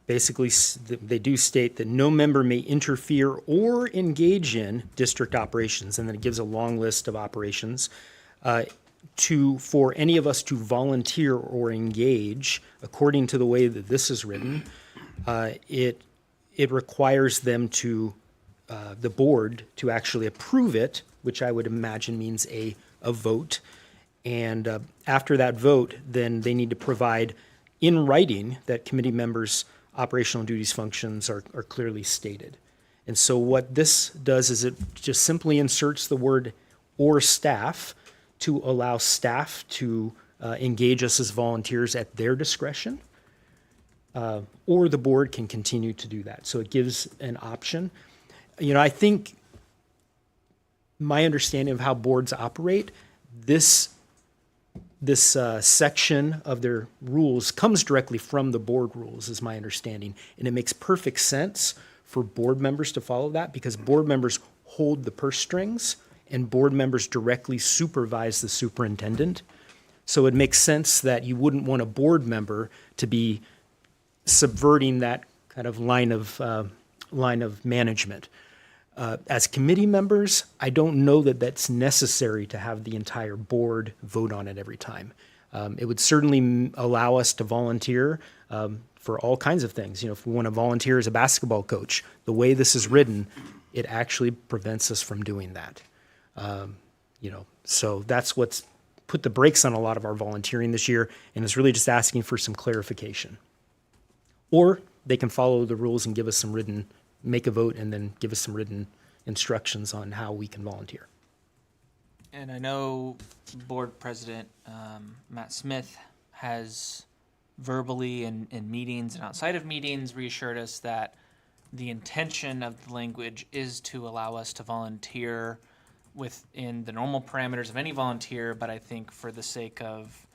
basically they do state that no member may interfere or engage in district operations, and then it gives a long list of operations. For any of us to volunteer or engage, according to the way that this is written, it requires them to, the board, to actually approve it, which I would imagine means a vote, And after that vote, then they need to provide in writing that committee members' operational duties functions are clearly stated. And so what this does is it just simply inserts the word or staff to allow staff to engage us as volunteers at their discretion, or the board can continue to do that. So it gives an option. You know, I think my understanding of how boards operate, this section of their rules comes directly from the board rules, is my understanding. And it makes perfect sense for board members to follow that because board members hold the purse strings and board members directly supervise the superintendent. So it makes sense that you wouldn't want a board member to be subverting that kind of line of management. As committee members, I don't know that that's necessary to have the entire board vote on it every time. It would certainly allow us to volunteer for all kinds of things. You know, if we want to volunteer as a basketball coach, the way this is written, it actually prevents us from doing that. You know, so that's what's put the brakes on a lot of our volunteering this year, and it's really just asking for some clarification. Or they can follow the rules and give us some written, make a vote and then give us some written instructions on how we can volunteer. And I know Board President Matt Smith has verbally in meetings and outside of meetings reassured us that the intention of the language is to allow us to volunteer within the normal parameters of any volunteer, but I think for the sake of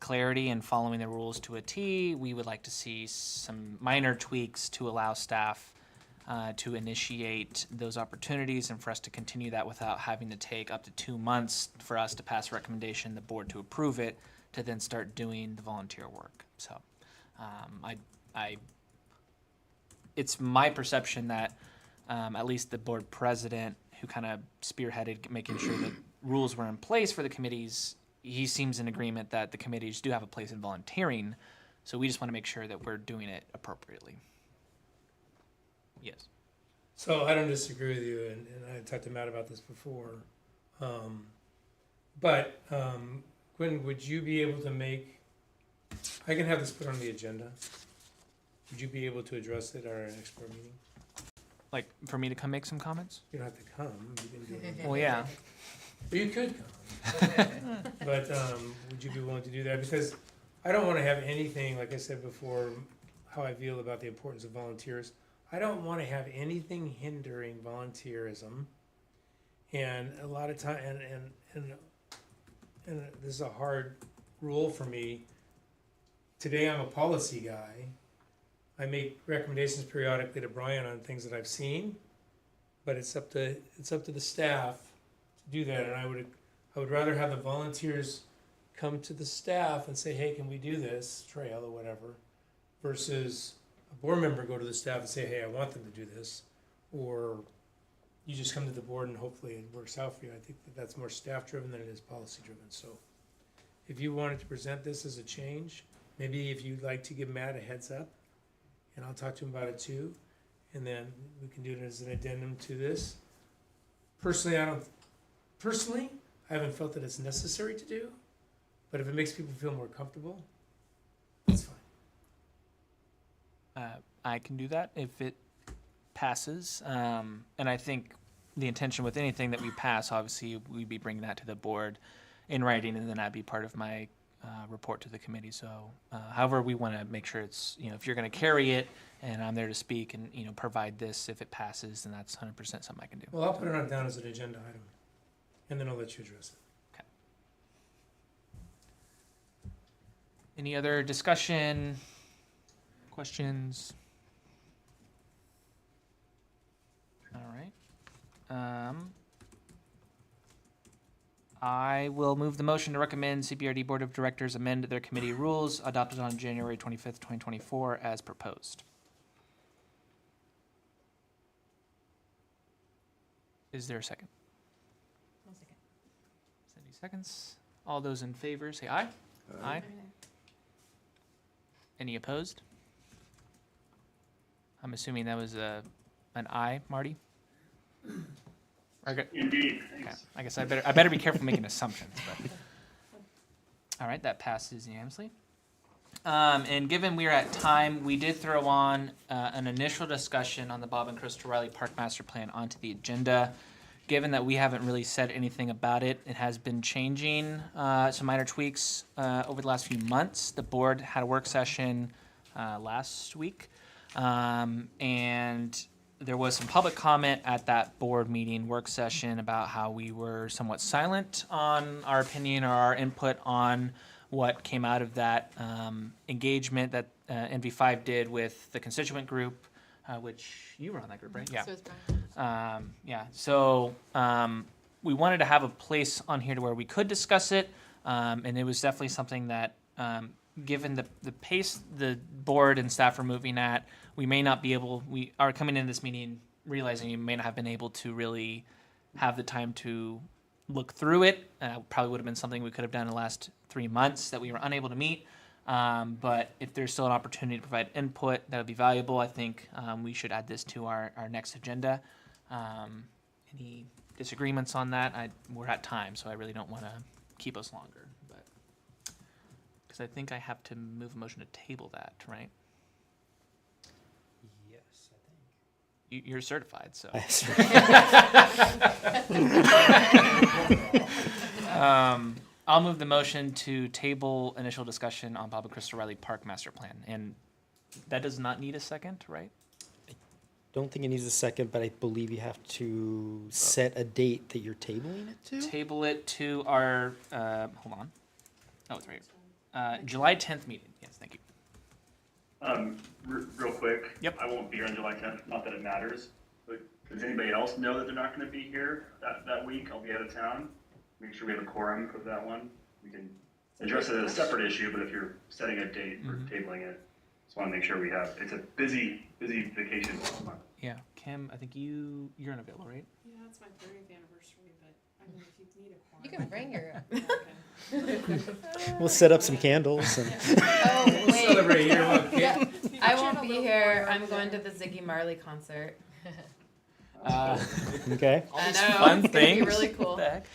clarity and following the rules to a T, we would like to see some minor tweaks to allow staff to initiate those opportunities and for us to continue that without having to take up to 2 months for us to pass a recommendation, the board to approve it, to then start doing the volunteer work. So it's my perception that at least the board president who kind of spearheaded making sure that rules were in place for the committees, he seems in agreement that the committees do have a place in volunteering. So we just want to make sure that we're doing it appropriately. Yes. So I don't disagree with you, and I talked to Matt about this before. But Quinn, would you be able to make, I can have this put on the agenda. Would you be able to address it at our next board meeting? Like for me to come make some comments? You don't have to come. You can do it. Well, yeah. But you could come. But would you be willing to do that? Because I don't want to have anything, like I said before, how I feel about the importance of volunteers. I don't want to have anything hindering volunteerism. And a lot of time, and this is a hard rule for me. Today I'm a policy guy. I make recommendations periodically to Brian on things that I've seen, but it's up to the staff to do that. And I would rather have the volunteers come to the staff and say, hey, can we do this trail or whatever, versus a board member go to the staff and say, hey, I want them to do this, or you just come to the board and hopefully it works out for you. I think that's more staff driven than it is policy driven. So if you wanted to present this as a change, maybe if you'd like to give Matt a heads up, and I'll talk to him about it too, and then we can do it as an addendum to this. Personally, I haven't felt that it's necessary to do, but if it makes people feel more comfortable, that's fine. I can do that if it passes. And I think the intention with anything that we pass, obviously, we'd be bringing that to the board in writing, and then that'd be part of my report to the committee. So however we want to make sure it's, if you're going to carry it and I'm there to speak and, provide this, if it passes, then that's 100% something I can do. Well, I'll put it on down as an agenda item, and then I'll let you address it. Okay. Any other discussion, questions? All right. I will move the motion to recommend CPRD Board of Directors amend their committee rules adopted on January 25th, 2024 as proposed. Is there a second? 1 second. 70 seconds. All those in favor say aye. Aye. Any opposed? I'm assuming that was an aye, Marty? Indeed. Okay. I guess I better be careful making assumptions. But All right, that passes unanimously. And given we are at time, we did throw on an initial discussion on the Bob and Crystal Riley Park Master Plan onto the agenda. Given that we haven't really said anything about it, it has been changing some minor tweaks over the last few months. The board had a work session last week, and there was some public comment at that board meeting work session about how we were somewhat silent on our opinion or our input on what came out of that engagement that NV5 did with the constituent group, which you were on that group, right? Yeah. So it's Brian. So we wanted to have a place on here to where we could discuss it, and it was definitely something that, given the pace the board and staff are moving at, we are coming into this meeting realizing you may not have been able to really have the time to look through it. Probably would have been something we could have done in the last 3 months that we were unable to meet. But if there's still an opportunity to provide input that would be valuable, I think we should add this to our next agenda. Any disagreements on that? We're at time, so I really don't want to keep us longer. But because I think I have to move a motion to table that, right? Yes, I think. You're certified, so. I'll move the motion to table initial discussion on Bob and Crystal Riley Park Master Plan. And that does not need a second, right? Don't think it needs a second, but I believe you have to set a date that you're tabling it to. Table it to our, hold on. Oh, it's right here. July 10th meeting. Yes, thank you. Real quick. Yep. I won't be here on July 10th, not that it matters, but does anybody else know that they're not gonna be here that week? I'll be out of town. Make sure we have a quorum for that one. We can address it as a separate issue, but if you're setting a date for tabling it, just wanna make sure we have, it's a busy vacation month. Yeah, Kim, I think you're unavailable, right? Yeah, it's my 30th anniversary, but I mean, if you need a quorum. You can bring your. We'll set up some candles and. Oh, wait. Celebrate your one, kid. I won't be here. I'm going to the Ziggy Marley concert. Okay. All these I know, fun it's gonna be things. really cool. What the heck?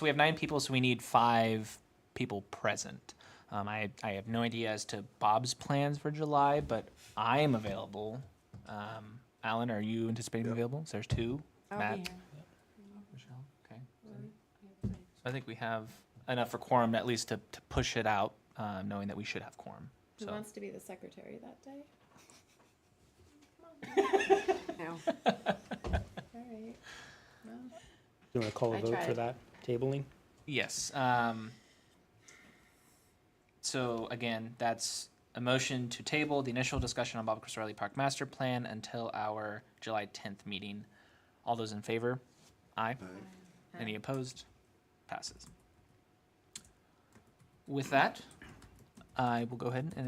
We have 9 people, so we need 5 people present. I have no idea as to Bob's plans for July, but I am available. Alan, are you anticipating Yep. available? So there's 2. I'll Matt, be here. Michelle, okay. So I think we have enough for quorum at least to push it out, knowing that we should have quorum. Who So wants to be the secretary that day? No. All right. Well, Do you want to call a I vote for tried. that tabling? yes. So again, that's a motion to table the initial discussion on Bob and Crystal Riley Park Master Plan until our July 10th meeting. All those in favor? Aye. Any opposed? Passes. With that, I will go ahead and